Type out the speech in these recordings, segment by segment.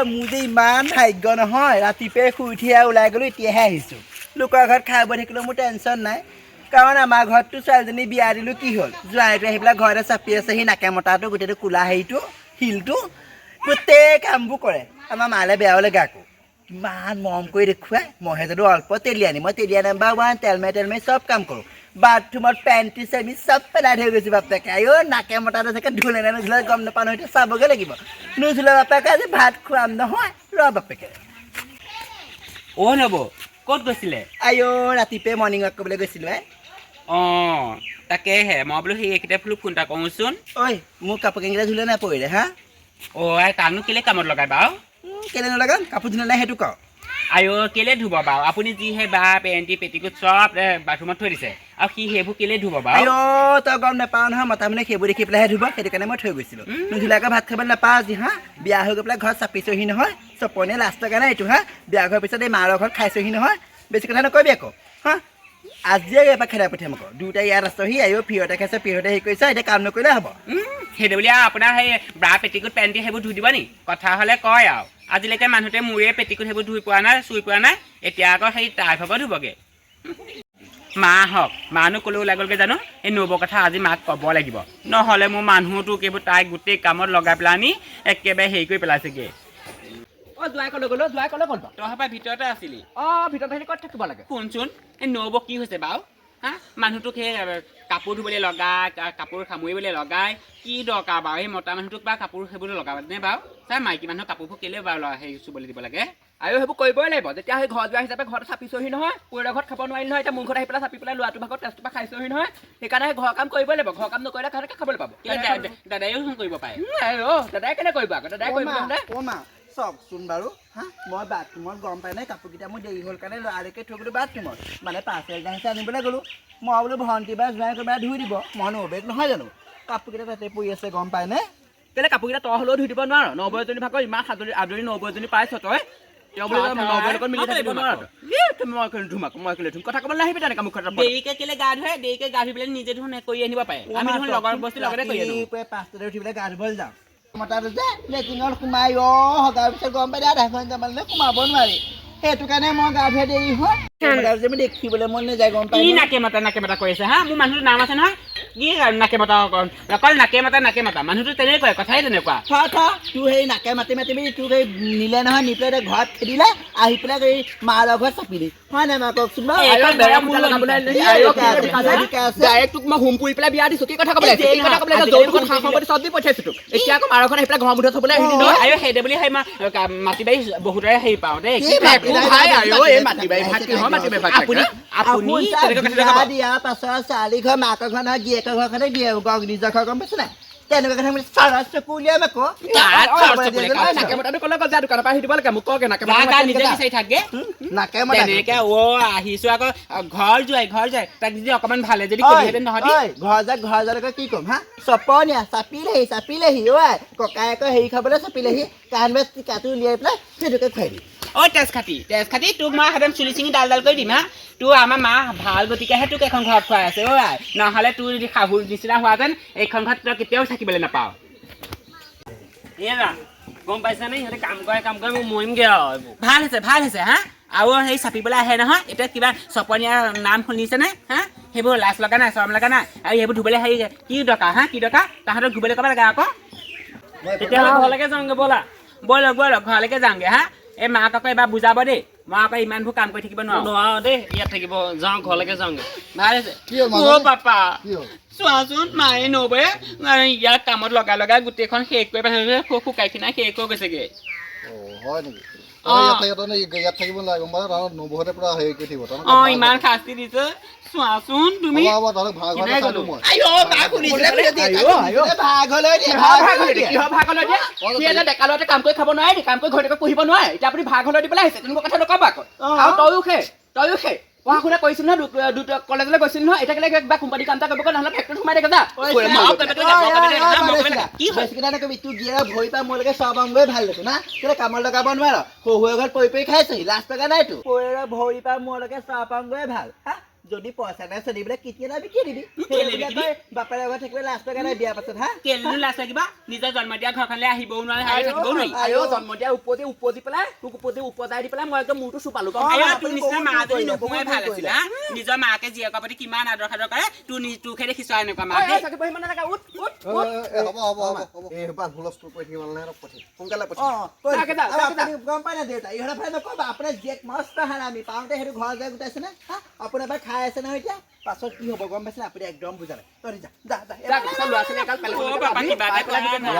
মোৰ যে ইমান ভাগ্য নহয় ৰাতিপুৱাই শুই উঠি ওলাই গ'লো এতিয়াহে আহিছোঁ লোকৰ ঘৰত খাই বৈ থাকিলেও মোৰ টেনশ্যন নাই কাৰণ আমাৰ ঘৰততো ছোৱালীজনী বিয়া দিলোঁ কি হ'ল জোৱাইটো আহি পেলাই ঘৰতে চাপি আছে সি নাকে মতাটো গোটেইটো কোলা হেৰিটো শিলটো গোটেই কামবোৰ কৰে আমাৰ মালে বেয়াও লাগে আকৌ ইমান মৰম কৰি দেখুৱাই মইহে যদি অল্প তেলিয়ানি মই তেলিয়া নাম্বাৰ 1 তেলমাৰি চব কাম কৰোঁ বাথৰুমত পেণ্টি চেণ্টি চব পেলাই থৈ গৈছোঁ বাপেকে আইঅ নাকে মতাটো চাগে ধুলে নে নুধুলে গম নাপাওঁ নহয় এতিয়া চাবগৈ লাগিব নুধুলে বাপেকে আজি ভাত খুৱাম নহয় ৰ বাপেকে অ' নব ক'ত গৈছিলে আইঅ ৰাতিপুৱাই মৰ্ণিং ৱাক কৰিবলৈ গৈছিলোঁ অঁ তাকেহে মই বোলো সেই এইকেইটা বোলো ফোন এটা কৰোঁচোন ঐ মোৰ কাপোৰ কানিকেইটা ধুলে নাই পৰিলে হা অ' আই তাকনো কেলৈ কামত লগাই বাৰু কেলৈ নলগাম কাপোৰ ধুলে নাই সেইটো কওঁ আইঅ কেলৈ ধুব বাৰু আপুনি যিহে বা পেণ্টি পেটিকোট চব বাথৰুমত থৈ দিছে আৰু সি সেইবোৰ কেলৈ ধুব বাৰু আইঅ তই গম নাপাওঁ নহয় মতা মানে সেইবোৰ দেখি পেলাইহে ধুব সেইটো কাৰণে মই থৈ গৈছিলোঁ নুধুলে আকৌ ভাত খাবলৈ নাপাওঁ আজি হা বিয়া হৈ গৈ পেলাই ঘৰত চাপিছহি নহয় চপনে লাষ্টৰ কাৰণে এইটো হা বিয়া হোৱাৰ পিছত এই মাৰৰ ঘৰত খাইছহি নহয় বেছি কথা নকবি আকৌ হা আজিয়ে এপাক খেদাই পঠিয়াম আকৌ দুয়োটা ইয়াত আছহি আইঅ পিহঁতে খাইছে পিহঁতে হেৰি কৰিছে এতিয়া কাম নকৰিলে হ'ব সেইটো বুলি আৰু আপোনাৰ সেই ব্ৰা পেটিকোট পেণ্টি সেইবোৰ ধুই দিব নি কথা হ'লে কয় আৰু আজিলৈকে মানুহটোৱে মূৰে পেটিকোট সেইবোৰ ধুই পোৱা নাই চুই পোৱা নাই এতিয়া আকৌ সেই তাই ভাগত ধুবগৈ মা হওক মানো ক'লৈ ওলাই গ'লগৈ জানো এই নবৌৰ কথা আজি মাক ক'ব লাগিব নহ'লে মোৰ মানুহটো এইবোৰ তাইক গোটেই কামত লগাই পেলাই আনি একেবাৰে হেৰি কৰি পেলাইছেগৈ অ' জোৱাই ক'লৈ গ'ল জোৱাই ক'লৈ গ'ল তই পৰা ভিতৰতে আছিলি অ' ভিতৰত বাহিৰে ক'ত থাকিব লাগে শুনচোন এই নবৌ কি হৈছে বাৰু হা মানুহটোক সেই কাপোৰ ধুবলৈ লগাই কাপোৰ সামৰিবলৈ লগাই কি দৰকাৰ বাৰু এই মতা মানুহটোক বা কাপোৰ সেইবোৰ লগাবনে বাৰু চাই মাইকী মানুহৰ কাপোৰবোৰ কেলৈ বাৰু হেৰি চুবলৈ দিব লাগে আৰু সেইবোৰ কৰিবই লাগিব যেতিয়া সেই ঘৰ যোৱা হিচাপে ঘৰতে চাপিছহি নহয় পৰিয়ালৰ ঘৰত খাব নোৱাৰিল নহয় এতিয়া মোৰ ঘৰত আহি পেলাই চাপি পেলাই ল'ৰাটোৰ ভাগত তেজটোৰ পৰা খাইছহি নহয় সেইকাৰণে সেই ঘৰৰ কাম কৰিবই লাগিব ঘৰ কাম নকৰিলে কেনেকৈ খাবলৈ পাব দাদাইও কৰিব পাৰে দাদাই কেনে কৰিব আকৌ দাদাই কৰিব নে অ' মা চাওকচোন বাৰু হা মই বাথৰুমত গম পাই নাই কাপোৰকেইটা মোৰ দেৰি হ'ল কাৰণে ল'ৰালৈকে থৈ গ'লোঁ বাথৰুমত মানে পাৰ্চেল এটা হৈছে আনিবলৈ গ'লোঁ মই বোলো ভণ্টি বা জোৱাই কোনোবা ধুই দিব মই নবেগ নহয় জানো কাপোৰকেইটা তাতে পৰি আছে গম পাই নে কেলে কাপোৰকেইটা তই হ'লেও ধুই দিব নোৱাৰ নবৌজনী ভাগৰ ইমান আদৰি নবৌজনী পাইছ তই তেওঁ বোলে নবৌৰ লগত মিলি থাকিব নোৱাৰ মই ধুম আকৌ মই কেলে ধুম কথা ক'বলৈ নাহিবি তেনেকৈ মুখত দেৰিকৈ কেলৈ গা ধুৱে দেৰিকৈ গা ধুই পেলাই নিজে ধুন কৰি আনিব পাৰে আমি দেখোন লগৰ বস্তু লগতে কৰি আনো পাঁচটাতে উঠি পেলাই গা ধুবলৈ যাওঁ মতাটো যে লেট্ৰিনত সোমাই সগাৰ পিছত গম পাই আধা ঘণ্টামানলৈ সোমাব নোৱাৰি সেইটো কাৰণে মই গা ধুৱা দেৰি হয় যে দেখিবলৈ মন নাযায় গম পাই কি নাকে মাতা কৰি আছে হা মোৰ মানুহটোৰ নাম আছে নহয় কি নাকে মাতা অকল নাকে মাতা মানুহটো তেনেকুৱাই কথাই তেনেকুৱা তোৰ সেই নাকে মাতি তোক সেই নিলে নহয় নি পেলাই ঘৰত খেদিলে আহি পেলাই এই মাৰ ঘৰত চাপিলি হয় নাই মা কওকচোন তোক মই হোম পুৰি পেলাই বিয়া দিছো কি কথা ক'বলৈ চব দি পঠিয়াইছো তোক এতিয়া আকৌ মাৰ ঘৰত আহি পেলাই ঘৰ মুঠত থবলৈ আহিলি নহয় আৰু সেইদে বুলি সেই মাটি বাৰী বহুতৰে হেৰি পাওঁ দেই দিয়াৰ পাছত ছোৱালী ঘৰ মাকৰ ঘৰ নহয় গিয়েকৰ ঘৰখনে দিয়ে নিজৰ ঘৰ গম পাইছে নাই তেনেকুৱা কথা মানে চাৰা চকু উলিয়াম আকৌ নাকে মতাটো ক'লে গ'ল যা দোকানৰ পৰা আহি দিব লাগে মোক কওঁগে নাকে নিজে বিচাৰি থাকে নাকে মতা তেনেকে আহিছো আকৌ ঘৰ যোৱাই তাক যদি অকমান ভালে যদি ঘৰ যালৈকে কি ক'ম হা চপনীয়া চাপিলেহি ঐ ককায়েকৰ হেৰি খাবলৈ চাপিলেহি কাণ বাছ টিকাটো উলিয়াই পেলাই সেইটোকে খুৱাই দিম ঐ তেজ খাতি তোক মই সাধাৰণ চুলি চিঙি ডাল কৰি দিম হা তোৰ আমাৰ মা ভাল গতিকেহে তোক এখন ঘৰত খুৱাই আছে ঐ নহ'লে তোৰ যদি শাহুৰ নিচিনা হোৱা যেন এইখন ঘৰত তই কেতিয়াও থাকিবলৈ নাপাওঁ গম পাইছা নে সিহঁতে কাম কৰে মই মৰিমগে আৰু ভাল হৈছে হা আৰু সেই চাপিবলৈ আহে নহয় এতিয়া কিবা চপনীয়া নাম শুনিছেনে হা সেইবোৰ লাজ লগা নাই চৰম লগা নাই আৰু সেইবোৰ ধুবলৈ হেৰি কি দৰকাৰ তাহাঁতক ধুবলৈ ক'ব লাগে আকৌ তেতিয়াহ'লে ঘৰলৈকে যাওঁগে ব'লা ব'লক ঘৰলৈকে যাওঁগে হা এই মাক আকৌ এবাৰ বুজাব দেই মই আকৌ ইমানবোৰ কাম কৰি থাকিব নোৱাৰো দেই ইয়াত থাকিব যাওঁ ঘৰলৈকে যাওঁগে ভাল হৈছে পাপা চোৱাচোন মায়ে নবৌয়ে ইয়াক কামত লগাই গোটেইখন শেষ কৰি পেলাইছে শুকাই খিনাই শেষ হৈ গৈছেগে ইমান শাস্তি দিছে চোৱাচোন তুমি কাম কৰি খাব নোৱাৰে কাম কৰি ঘৰতে পঢ়িব নোৱাৰে এতিয়া আপুনি ভাগ হ'লে দি পেলাই আহিছে তেনেকুৱা কথা নক'ব আকৌ আৰু তয়ো পঢ়া শুনা কৰিছিল নহয় দুটা কলেজলৈ গৈছিল নহয় এতিয়া কেলে কিবা কোম্পানী কাম এটা কৰিব নহ'লে ফেক্টৰীত সোমাই থাকে ভৰি পৰা মোলৈকে চব অংগই ভাল দেখো না কেলে কামত লগাব নোৱাৰ শহুৰৰ ঘৰত পৰি খাইছেহি লাজ লগা নাইতো ভৰি পৰা মোলৈকে চব অংগই ভাল হা যদি পইচা নাই চলিবলৈ কেতিয়া বিকি দিবি কেলে বিকিবি? বাপেৰে ঘৰত থাকিবলৈ লাজ লগা নাই বিয়াৰ পাছত হা কেলেনো লাজ লাগিবা নিজৰ জন্ম দিয়া ঘৰখনলৈ আহিবও নোৱাৰে আৰু থাকিবও নোৱাৰি আইও জন্ম দিয়া উপজি পেলাই তোক উপজাই দি পেলাই মই একদম মূৰটো চুপালো গম আইও, পাইছা? তোৰ নিচিনা মা যদি নোহোৱাই ভাল আছিল হা নিজৰ মাকে জীয়েকৰ প্ৰতি কিমান আদৰ সাদৰ কৰে তোৰহে দেখিছ এনেকুৱা মা দেই। চাকি বহিব নালাগে উঠ উঠ এইসোপা হুলস্থুল কৰি থাকিব নালাগে পঠিয়াই সোনকালে অ পঠিয়াই তাকে যা, তাকে যা। আপুনি গম পাই না দেউতা ইহঁতৰ ফালে নকবা আপোনাৰ জীয়েক মস্ত হাৰামি পাওঁতে সেইটো ঘৰ যায় গোটাইছে নে হা আপোনাৰ পৰা খাই আছে নহয় এতিয়া পাছত কি হ'ব গম পাইছে আপুনি একদম বুজালে তই যা যা যা, কিছুমান ল'ৰা ছোৱালী এগাল পেলাই অ' বাবা, কিবা এটা কৰা না।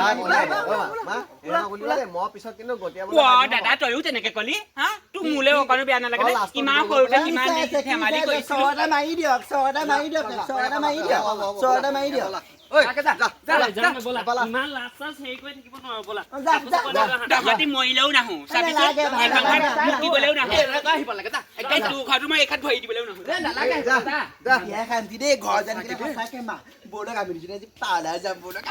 মই পিছত কিন্তু গতিয়াব অ দাদা তইও তেনেকে কলি হা তোৰ মোলে অকণো বেয়া নালাগে নে? কিমান সৰুতে কিমান ধেমালি কৰিছিলো চৰটা মাৰি দিয়ক চৰটা মাৰি দিয়ক চৰটা মাৰি দিয়ক তাকে যা, যা, যা, যা। যাওঁ ব'লা ইমান লাজ চাজ হেৰি কৰি থাকিব নোৱাৰো ব'লা যা, যা, যা। তহঁতি মৰিলেও নাহো চাবিচোন নালাগে, ভাল এইখন ঘৰত নালাগে। মুতিবলৈও নাহো এনেকুৱা আহিব লাগে যা এই তোৰ ঘৰতো মই এইখন ভৰি দিবলৈও নাহো এ, নালাগে আহিব, যা। বিয়া শান্তি দেই ঘৰ জানি সঁচাকে মা বৌলক আমি দুজনে আজি পাৰ্লাৰ যাম বৌলক